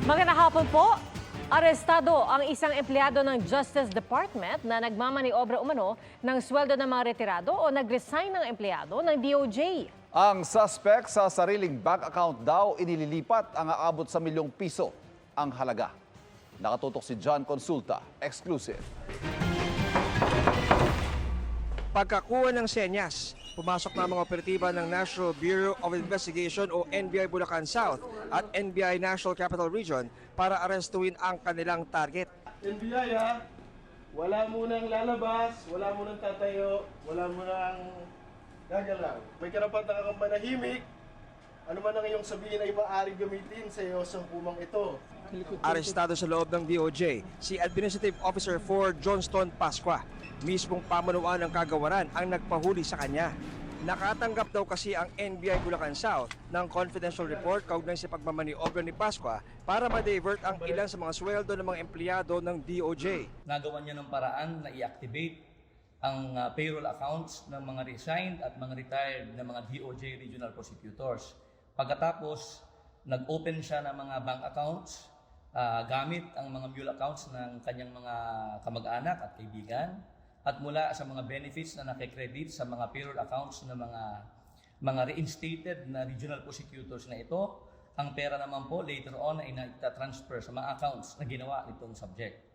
Magandang hapon po. Arestado ang isang empleyado ng Justice Department na nagmamaniobra umano ng sweldo ng mga retirado o nag-resign ng empleyado ng DOJ. Ang suspect sa sariling bank account daw inililipat ang aabot sa milyong piso ang halaga. Nakatutok si John Consulta, exclusive. Pagkakuha ng senyas, pumasok na ang mga operatiba ng National Bureau of Investigation o NBI Bulacan South at NBI National Capital Region para arestuin ang kanilang target. NBI wala munang lalabas, wala munang tatayo, wala munang gagalaw. May karapatan kang manahimik. Ano man ang iyong sabihin ay maaaring gamitin sa iyo sa hukumang ito. Arestado sa loob ng DOJ si Administrative Officer 4 Johnston Pasqua. Mismong pamunuan ng kagawaran ang nagpahuli sa kanya. Nakatanggap daw kasi ang NBI Bulacan South ng confidential report kaugnay sa pagmamaniobra ni Pasqua para ma-divert ang ilan sa mga sweldo ng mga empleyado ng DOJ. Nagawa niya ng paraan na i-activate ang payroll accounts ng mga resigned at mga retired na mga DOJ regional prosecutors. Pagkatapos, nag-open siya ng mga bank accounts gamit ang mga mule accounts ng kanyang mga kamag-anak at kaibigan. At mula sa mga benefits na nakikredit sa mga payroll accounts ng mga reinstated na regional prosecutors na ito, ang pera naman po later on ay na-transfer sa mga accounts na ginawa nitong subject.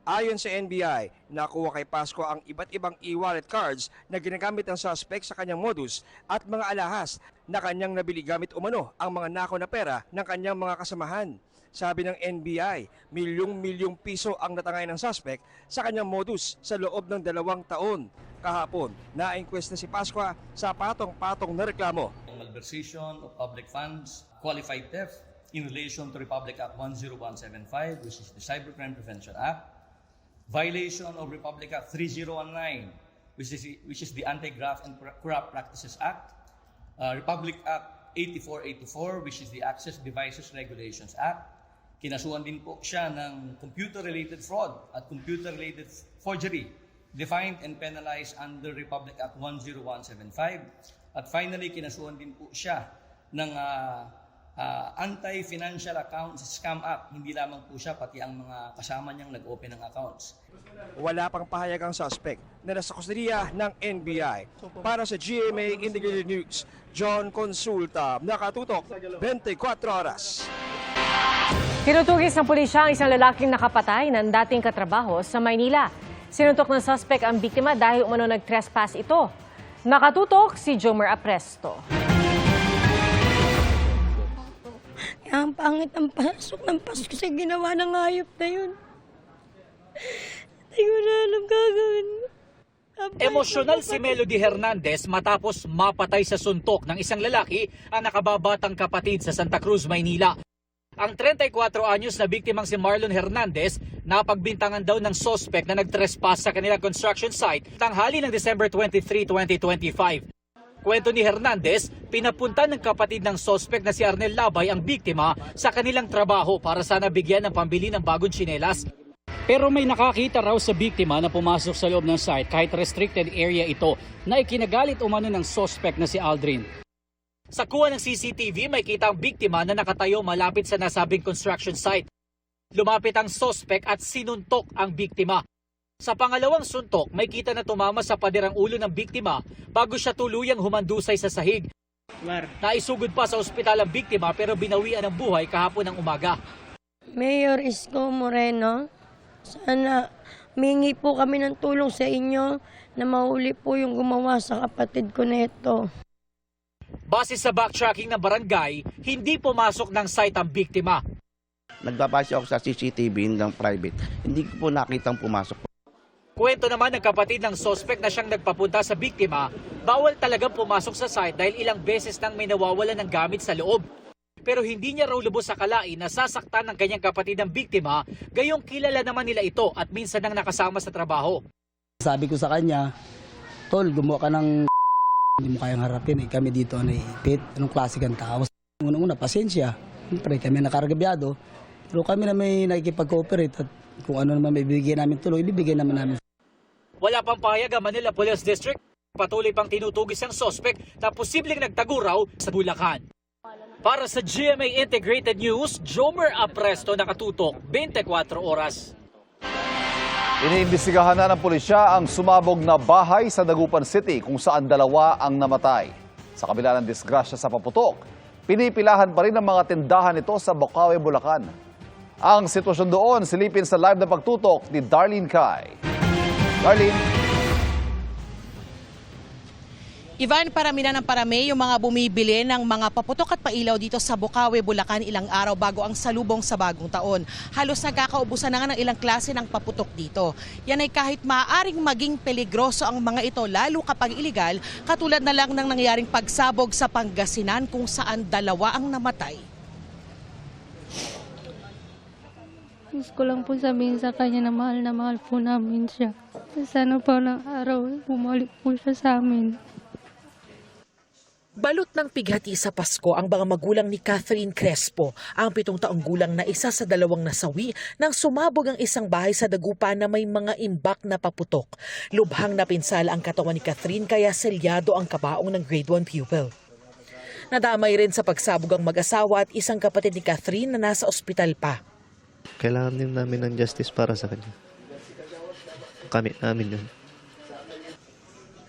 Ayon sa NBI, nakuha kay Pasqua ang iba't ibang e-wallet cards na ginagamit ng suspect sa kanyang modus at mga alahas na kanyang nabili gamit umano ang mga nakaw na pera ng kanyang mga kasamahan. Sabi ng NBI, milyong-milyong piso ang natangay ng suspect sa kanyang modus sa loob ng 2 taon. Kahapon, na-inquest na si Pasqua sa patong-patong na reklamo. Malversation of public funds, qualified theft in relation to Republic Act 10175, which is the Cybercrime Prevention Act, violation of Republic Act 3019, which is the Anti-Graft and Corrupt Practices Act, Republic Act 8484, which is the Access Devices Regulations Act. Kinasuhan din po siya ng computer-related fraud at computer-related forgery, defined and penalized under Republic Act 10175. At finally, kinasuhan din po siya ng Anti-Financial Accounts Scam Act. Hindi lamang po siya, pati ang mga kasama niyang nag-open ng accounts. Wala pang pahayag ang suspect na nasa kusteriya ng NBI. Para sa GMA Integrated News, John Consulta, nakatutok 24 oras. Tinutugis ng pulisya ang isang lalaking nakapatay ng dating katrabaho sa Maynila. Sinuntok ng suspect ang biktima dahil umano nag-trespass ito. Nakatutok si Jomer Apresto. Ang pangit ang pasok ng Pasko sa ginawa ng hayop na yun. Hindi ko na alam gagawin. Emosyonal si Melody Hernandez matapos mapatay sa suntok ng isang lalaki ang nakababatang kapatid sa Santa Cruz, Maynila. Ang 34 anyos na biktimang si Marlon Hernandez napagbintangan daw ng suspect na nag-trespass sa kanilang construction site tanghali ng December 23, 2025. Kwento ni Hernandez, pinapunta ng kapatid ng suspect na si Arnel Labay ang biktima sa kanilang trabaho para sana bigyan ng pambili ng bagong tsinelas. Pero may nakakita raw sa biktima na pumasok sa loob ng site kahit restricted area ito na ikinagalit umano ng suspect na si Aldrin. Sa kuha ng CCTV, may kita ang biktima na nakatayo malapit sa nasabing construction site. Lumapit ang suspect at sinuntok ang biktima. Sa pangalawang suntok, may kita na tumama sa paderang ulo ng biktima bago siya tuluyang humandusay sa sahig. Naisugod pa sa ospital ang biktima pero binawian ng buhay kahapon ng umaga. Mayor Isko Moreno, sana mingi po kami ng tulong sa inyo na mahuli po yung gumawa sa kapatid ko na ito. Base sa backtracking ng barangay, hindi pumasok ng site ang biktima. Nagbabase ako sa CCTV ng private. Hindi ko po nakitang pumasok. Kwento naman ng kapatid ng suspect na siyang nagpapunta sa biktima, bawal talagang pumasok sa site dahil ilang beses nang may nawawalan ng gamit sa loob. Pero hindi niya raw lubos akalain na sasaktan ng kanyang kapatid ng biktima, gayong kilala naman nila ito at minsan nang nakasama sa trabaho. Sabi ko sa kanya, Tol, gumawa ka ng hindi mo kayang harapin. Kami dito na ipit. Anong klase kang tao? Una-una, pasensya. Siyempre, kami nakaragabyado. Pero kami na may nakikipag-cooperate at kung ano naman may bibigyan namin tulong, ibibigay naman namin. Wala pang pahayag ang Manila Police District. Patuloy pang tinutugis ang suspect na posibleng nagtago raw sa Bulacan. Para sa GMA Integrated News, Jomer Apresto, nakatutok 24 oras. Iniimbestigahan na ng pulisya ang sumabog na bahay sa Dagupan City kung saan 2 ang namatay. Sa kabila ng disgrasya sa paputok, pinipilahan pa rin ang mga tindahan nito sa Bocaue, Bulacan. Ang sitwasyon doon, silipin sa live na pagtutok ni Darlene Kai. Darlene. Ivan, parami na ng parami yung mga bumibili ng mga paputok at pailaw dito sa Bocaue, Bulacan ilang araw bago ang salubong sa bagong taon. Halos nagkakaubusan na nga ng ilang klase ng paputok dito. Yan ay kahit maaaring maging peligroso ang mga ito lalo kapag iligal, katulad na lang ng nangyaring pagsabog sa Pangasinan kung saan 2 ang namatay. Gusto ko lang po sabihin sa kanya na mahal po namin siya. Sana po ng araw bumalik po siya sa amin. Balot ng pighati sa Pasko ang mga magulang ni Catherine Crespo, ang 7 taong gulang na isa sa 2 nasawi nang sumabog ang isang bahay sa Dagupan na may mga imbak na paputok. Lubhang napinsala ang katawan ni Catherine kaya selyado ang kabaong ng grade 1 pupil. Nadamay rin sa pagsabog ang mag-asawa at isang kapatid ni Catherine na nasa ospital pa. Kailangan din namin ng justice para sa kanya. Kami namin yun.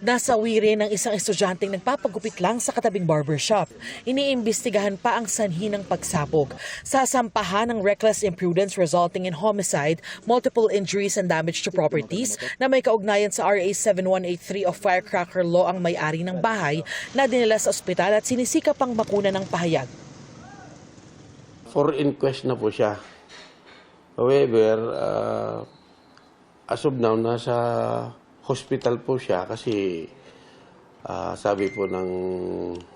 Nasawi rin ng isang estudyanteng nagpapagupit lang sa katabing barbershop. Iniimbestigahan pa ang sanhi ng pagsabog. Sasampahan ng reckless imprudence resulting in homicide, multiple injuries and damage to properties na may kaugnayan sa RA 7183 of firecracker law ang may-ari ng bahay na dinala sa ospital at sinisika pang makuna ng pahayag. For inquest na po siya. However, as of now, nasa hospital po siya kasi sabi po ng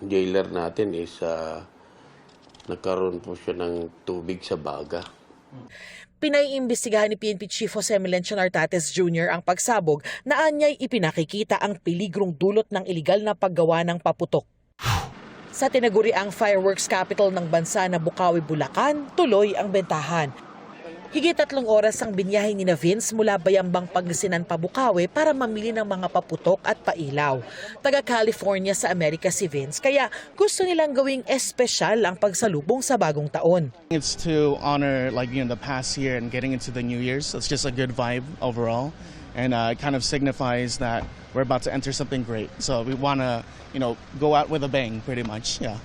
jailer natin is nagkaroon po siya ng tubig sa baga. Pinaiimbestigahan ni PNP Chief Jose Melencio Nartates Jr. ang pagsabog na anyay ipinakikita ang peligrong dulot ng iligal na paggawa ng paputok. Sa tinaguriang fireworks capital ng bansa na Bocaue, Bulacan, tuloy ang bentahan. Higit 3 oras ang binyahe ni Vince mula Bayambang Pangasinan pa Bocaue para mamili ng mga paputok at pailaw. Taga California sa Amerika si Vince, kaya gusto nilang gawing espesyal ang pagsalubong sa bagong taon. It's to honor the past year and getting into the new year's. It's just a good vibe overall, and it kind of signifies that we're about to enter something great. So we want to, go out with a bang pretty much. Yeah.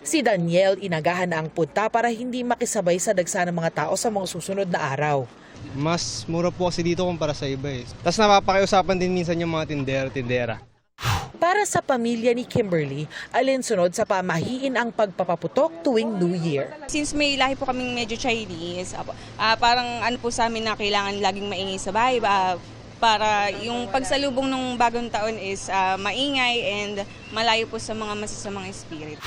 Si Daniel inagahan na ang punta para hindi makisabay sa dagsa ng mga tao sa mga susunod na araw. Mas mura po kasi dito kumpara sa iba eh. Tapos napapakiusapan din minsan yung mga tindera. Para sa pamilya ni Kimberly, alinsunod sa pamahiin ang pagpapaputok tuwing New Year. Since may lahi po kaming medyo Chinese, parang po sa amin na kailangan laging maingay sa bahay, para yung pagsalubong ng bagong taon is maingay and malayo po sa mga masasamang spirit.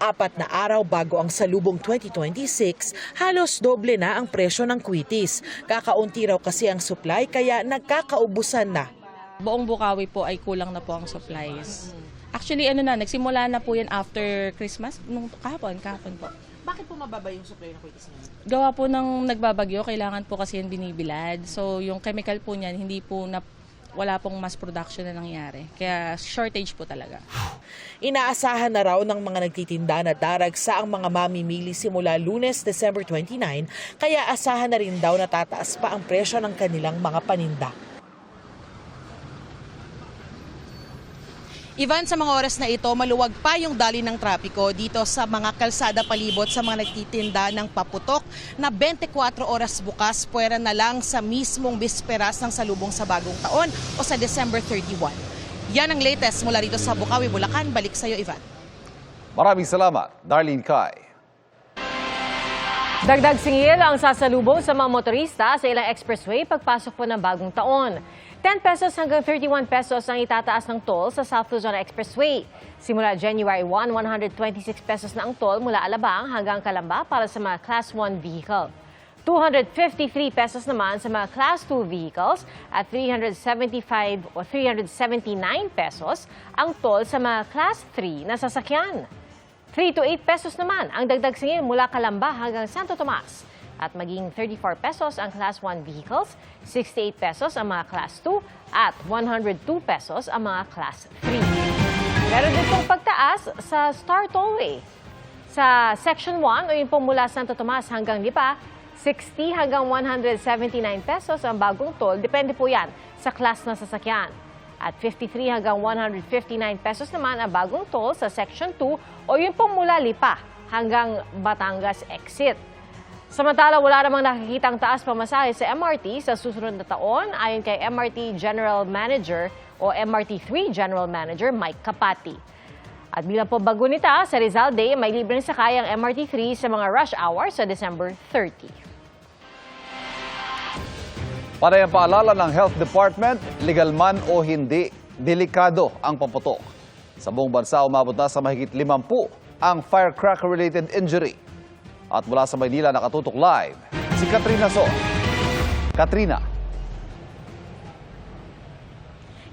4 na araw bago ang salubong 2026, halos doble na ang presyo ng kwitis. Kakaunti raw kasi ang supply kaya nagkakaubusan na. Buong Bocaue po ay kulang na po ang supplies. Actually, nagsimula na po yan after Christmas, nung kahapon po. Bakit po mababa yung supply ng kwitis niya? Gawa po ng nagbabagyo, kailangan po kasi yan binibilad. So yung chemical po niyan, wala pong mass production na nangyari. Kaya shortage po talaga. Inaasahan na raw ng mga nagtitinda na daragsa ang mga mamimili simula Lunes, December 29, kaya asahan na rin daw na tataas pa ang presyo ng kanilang mga paninda. Ivan, sa mga oras na ito, maluwag pa yung daloy ng trapiko dito sa mga kalsada palibot sa mga nagtitinda ng paputok na 24 oras bukas, puwera na lang sa mismong bisperas ng salubong sa bagong taon o sa December 31. Yan ang latest mula rito sa Bocaue, Bulacan. Balik sa iyo, Ivan. Maraming salamat, Darlene Kai. Dagdag singil ang sasalubong sa mga motorista sa ilang expressway pagpasok po ng bagong taon. 10 pesos hanggang 31 pesos ang itataas ng toll sa South Luzon Expressway. Simula January 1, 126 pesos na ang toll mula Alabang hanggang Calamba para sa mga Class 1 vehicle. 253 pesos naman sa mga Class 2 vehicles at 375 o 379 pesos ang toll sa mga Class 3 na sasakyan. 3 to 8 pesos naman ang dagdag singil mula Calamba hanggang Santo Tomas. At maging 34 pesos ang Class 1 vehicles, 68 pesos ang mga Class 2 at 102 pesos ang mga Class 3. Meron din pong pagtaas sa Star Tollway. Sa Section 1 o yung pong mula Santo Tomas hanggang Lipa, 60 hanggang 179 pesos ang bagong toll. Depende po yan sa class ng sasakyan. At 53 hanggang 159 pesos naman ang bagong toll sa Section 2 o yung pong mula Lipa hanggang Batangas exit. Samantala, wala namang nakikitang taas pamasahe sa MRT sa susunod na taon ayon kay MRT General Manager o MRT3 General Manager Mike Capati. At bilang po bago nita, sa Rizal Day, may libreng sakay ang MRT3 sa mga rush hour sa December 30. Panay ang paalala ng Health Department, legal man o hindi, delikado ang paputok. Sa buong bansa, umabot na sa mahigit 50 ang firecracker-related injury. At mula sa Maynila, nakatutok live si Katrina So. Katrina.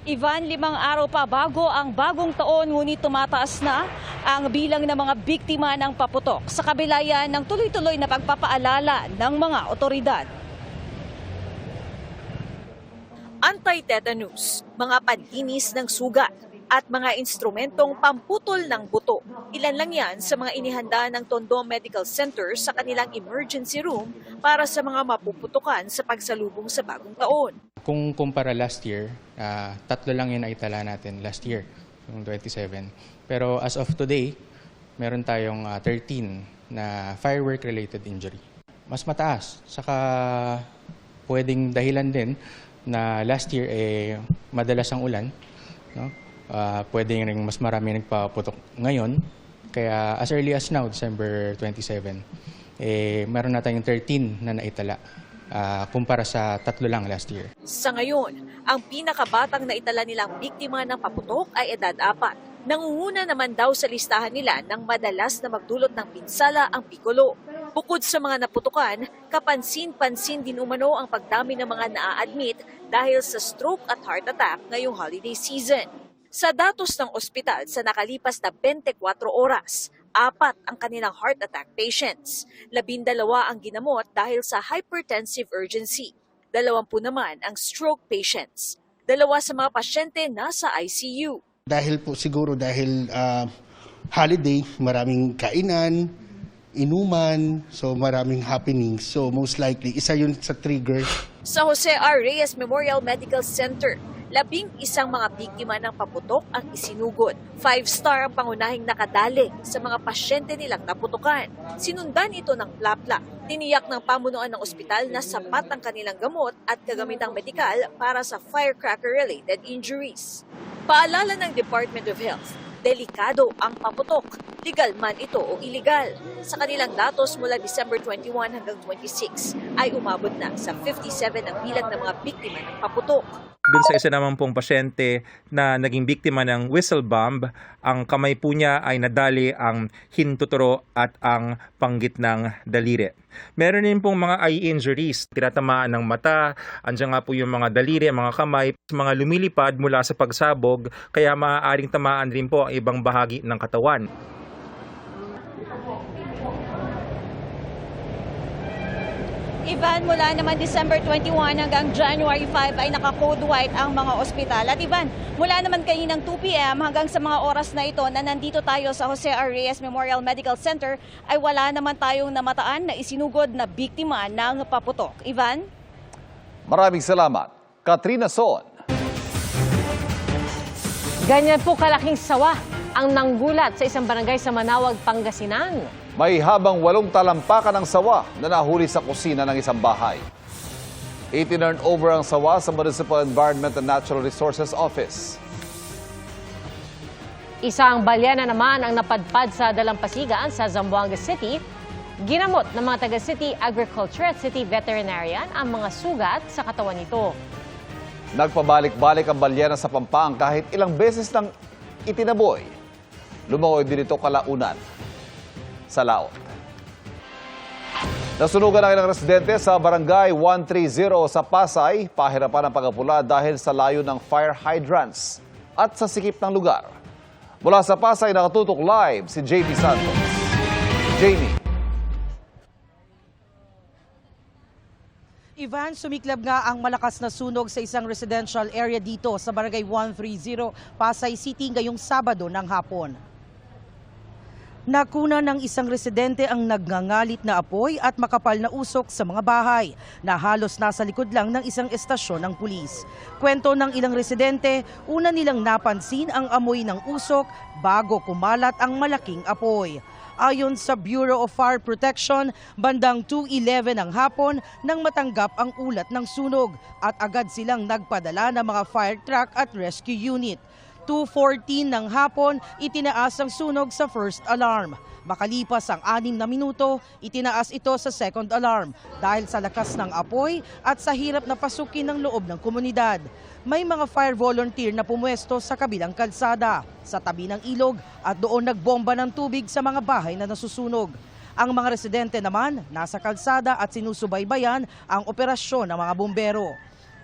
Ivan, 5 araw pa bago ang bagong taon, ngunit tumataas na ang bilang ng mga biktima ng paputok sa kabila yan ng tuloy-tuloy na pagpapaalala ng mga otoridad. Anti-tetanus, mga panlinis ng sugat, at mga instrumentong pamputol ng buto. Ilan lang yan sa mga inihanda ng Tondo Medical Center sa kanilang emergency room para sa mga mapuputukan sa pagsalubong sa bagong taon. Kung kumpara last year, 3 lang yun ay tala natin last year, yung 27. Pero as of today, meron tayong 13 na firework-related injury. Mas mataas, saka pwedeng dahilan din na last year madalas ang ulan, no? Pwedeng rin mas marami nagpaputok ngayon. Kaya as early as now, December 27, meron na tayong 13 na naitala kumpara sa 3 lang last year. Sa ngayon, ang pinakabatang naitala nilang biktima ng paputok ay edad 4. Nangunguna naman daw sa listahan nila ng madalas na magdulot ng pinsala ang pikolo. Bukod sa mga naputukan, kapansin-pansin din umano ang pagdami ng mga naa-admit dahil sa stroke at heart attack ngayong holiday season. Sa datos ng ospital sa nakalipas na 24 oras, 4 ang kanilang heart attack patients. 12 ang ginamot dahil sa hypertensive urgency. 20 naman ang stroke patients. 2 sa mga pasyente nasa ICU. Dahil po siguro holiday, maraming kainan, inuman, so maraming happenings. So most likely, isa yun sa trigger. Sa Jose R. Reyes Memorial Medical Center, 11 mga biktima ng paputok ang isinugod. 5-star ang pangunahing nakadali sa mga pasyente nilang naputukan. Sinundan ito ng plapla. Tiniyak ng pamunuan ng ospital na sapat ang kanilang gamot at kagamitang medikal para sa firecracker-related injuries. Paalala ng Department of Health, delikado ang paputok, legal man ito o illegal. Sa kanilang datos mula December 21 hanggang 26 ay umabot na sa 57 ang bilang ng mga biktima ng paputok. Doon sa isa naman pong pasyente na naging biktima ng whistle bomb, ang kamay po niya ay nadali ang hintuturo at ang panggit ng daliri. Meron din pong mga eye injuries, tinatamaan ng mata, andyan nga po yung mga daliri, mga kamay, mga lumilipad mula sa pagsabog, kaya maaaring tamaan rin po ang ibang bahagi ng katawan. Ivan, mula naman December 21 hanggang January 5 ay naka-code white ang mga ospital. At Ivan, mula naman kaninang 2 p.m. hanggang sa mga oras na ito na nandito tayo sa Jose R. Reyes Memorial Medical Center ay wala naman tayong namataan na isinugod na biktima ng paputok. Ivan? Maraming salamat, Katrina Son. Ganyan po kalaking sawa ang nanggulat sa isang barangay sa Manawag, Pangasinan. May habang 8 talampakan ng sawa na nahuli sa kusina ng isang bahay. Itinurn over ang sawa sa Municipal Environment and Natural Resources Office. Isang balyena naman ang napadpad sa Dalampasigan sa Zamboanga City. Ginamot ng mga taga-City Agriculture at City Veterinarian ang mga sugat sa katawan nito. Nagpabalik-balik ang balyena sa Pampang kahit ilang beses nang itinaboy. Lumangoy din ito kalaunan sa laot. Nasunugan ang ilang residente sa Barangay 130 sa Pasay, pahirapan ang pagapula dahil sa layo ng fire hydrants at sa sikip ng lugar. Mula sa Pasay, nakatutok live si Jamie Santos. Jamie. Ivan, sumiklab nga ang malakas na sunog sa isang residential area dito sa Barangay 130, Pasay City ngayong Sabado ng hapon. Nakuna ng isang residente ang nagngangalit na apoy at makapal na usok sa mga bahay na halos nasa likod lang ng isang estasyon ng pulis. Kwento ng ilang residente, una nilang napansin ang amoy ng usok bago kumalat ang malaking apoy. Ayon sa Bureau of Fire Protection, bandang 2:11 ng hapon nang matanggap ang ulat ng sunog at agad silang nagpadala ng mga fire truck at rescue unit. 2:14 ng hapon, itinaas ang sunog sa first alarm. Makalipas ang 6 na minuto, itinaas ito sa second alarm dahil sa lakas ng apoy at sa hirap na pasukin ng loob ng komunidad. May mga fire volunteer na pumwesto sa kabilang kalsada, sa tabi ng ilog at doon nagbomba ng tubig sa mga bahay na nasusunog. Ang mga residente naman nasa kalsada at sinusubaybayan ang operasyon ng mga bumbero.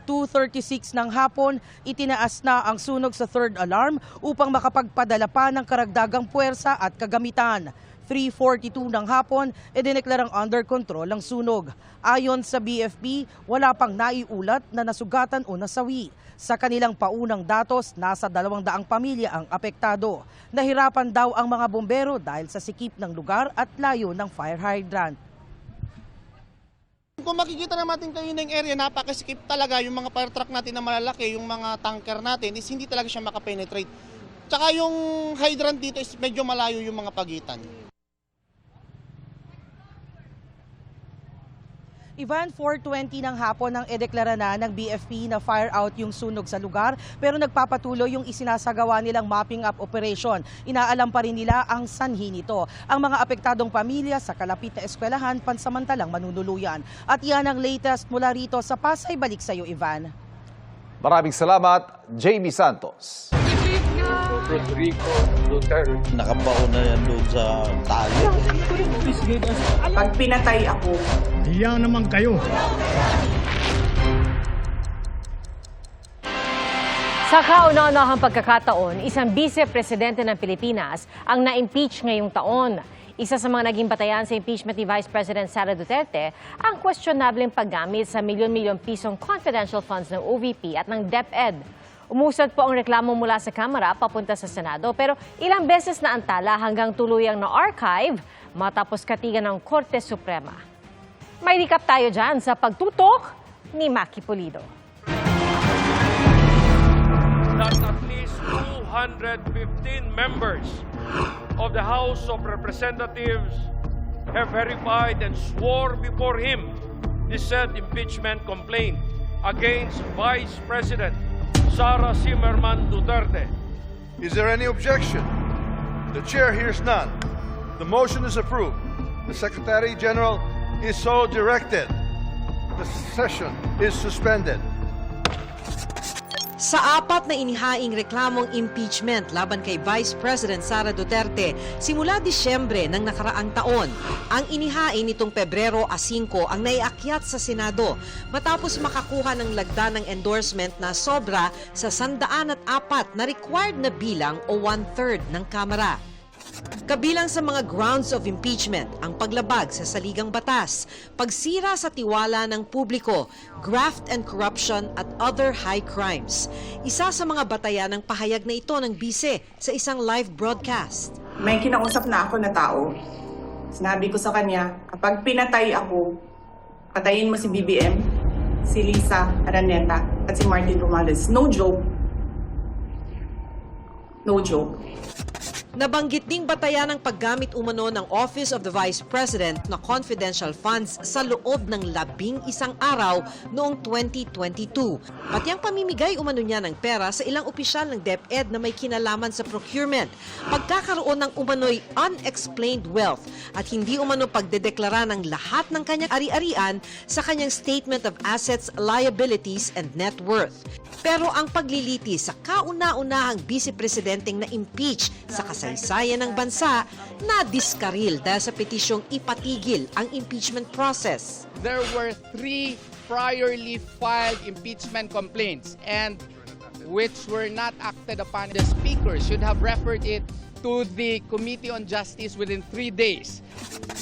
2:36 ng hapon, itinaas na ang sunog sa third alarm upang makapagpadala pa ng karagdagang puwersa at kagamitan. 3:42 ng hapon, idineklarang under control ang sunog. Ayon sa BFP, wala pang naiulat na nasugatan o nasawi. Sa kanilang paunang datos, nasa 200 pamilya ang apektado. Nahirapan daw ang mga bombero dahil sa sikip ng lugar at layo ng fire hydrant. Kung makikita natin kayo ng area, napakasikip talaga yung mga fire truck natin na malalaki, yung mga tanker natin, is hindi talaga siya makapenetrate. Tsaka yung hydrant dito is medyo malayo yung mga pagitan. Ivan, 4:20 ng hapon nang ideklara na ng BFP na fire out yung sunog sa lugar pero nagpapatuloy yung isinasagawa nilang mopping up operation. Inaalam pa rin nila ang sanhi nito. Ang mga apektadong pamilya sa kalapit na eskwelahan pansamantalang manunuluyan. At yan ang latest mula rito sa Pasay. Balik sa iyo, Ivan. Maraming salamat, Jamie Santos. Rodrigo Duterte. Nakabaon na yan doon sa tali. Pag pinatay ako, diyan naman kayo. Sa kauna-unahang pagkakataon, isang vice-presidente ng Pilipinas ang na-impeach ngayong taon. Isa sa mga naging batayan sa impeachment ni Vice President Sara Duterte ang questionableng paggamit sa milyon-milyong pisong confidential funds ng OVP at ng DepEd. Umusad po ang reklamo mula sa Kamara papunta sa Senado pero ilang beses na antala hanggang tuluyang na-archive matapos katigan ng Korte Suprema. May recap tayo dyan sa pagtutok ni Maki Pulido. That at least 215 members of the House of Representatives have verified and swore before him the said impeachment complaint against Vice President Sara Zimmerman Duterte. Is there any objection? The chair hears none. The motion is approved. The Secretary General is so directed. The session is suspended. Sa 4 na inihaing reklamong impeachment laban kay Vice President Sara Duterte simula Disyembre ng nakaraang taon, ang inihain nitong Pebrero 5 ang naiakyat sa Senado matapos makakuha ng lagda ng endorsement na sobra sa 104 na required na bilang o 1/3 ng Kamara. Kabilang sa mga grounds of impeachment ang paglabag sa saligang batas, pagsira sa tiwala ng publiko, graft and corruption at other high crimes. Isa sa mga batayan ng pahayag na ito ng bise sa isang live broadcast. may kinausap na ako na tao. Sinabi ko sa kanya, kapag pinatay ako, patayin mo si BBM, si Lisa Araneta at si Martin Romales. No joke. No joke. Nabanggit ding batayan ang paggamit umano ng Office of the Vice President na confidential funds sa loob ng 11 araw noong 2022. Pati ang pamimigay umano niya ng pera sa ilang opisyal ng DepEd na may kinalaman sa procurement, pagkakaroon ng umano'y unexplained wealth at hindi umano pagdedeklara ng lahat ng kanyang ari-arian sa kanyang Statement of Assets, Liabilities and Net Worth. Pero ang pagliliti sa kauna-unahang vice-presidenteng na-impeach sa kasaysayan ng bansa na diskaril dahil sa petisyong ipatigil ang impeachment process. There were 3 priorly filed impeachment complaints and which were not acted upon. The Speaker should have referred it to the Committee on Justice within 3 days.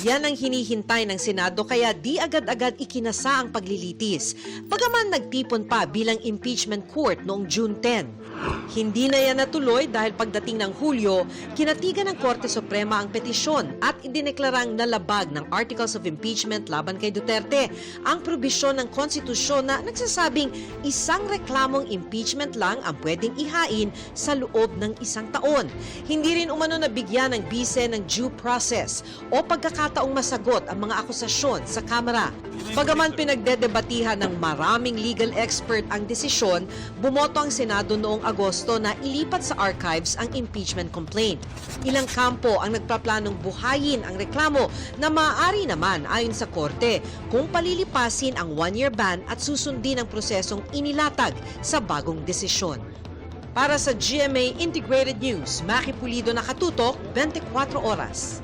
Yan ang hinihintay ng Senado kaya di agad-agad ikinasa ang paglilitis. Bagaman nagtipon pa bilang impeachment court noong June 10. Hindi na yan natuloy dahil pagdating ng Hulyo, kinatigan ng Korte Suprema ang petisyon at idineklarang nalabag ng Articles of Impeachment laban kay Duterte ang probisyon ng konstitusyon na nagsasabing isang reklamong impeachment lang ang pwedeng ihain sa loob ng 1 taon. Hindi rin umano nabigyan ng bise ng due process o pagkakataong masagot ang mga akusasyon sa Kamara. Bagaman pinagdedebatihan ng maraming legal expert ang desisyon, bumoto ang Senado noong Agosto na ilipat sa archives ang impeachment complaint. Ilang kampo ang nagpaplanong buhayin ang reklamo na maaari naman ayon sa Korte kung palilipasin ang 1-year ban at susundin ang prosesong inilatag sa bagong desisyon. Para sa GMA Integrated News, Maki Pulido, nakatutok 24 oras.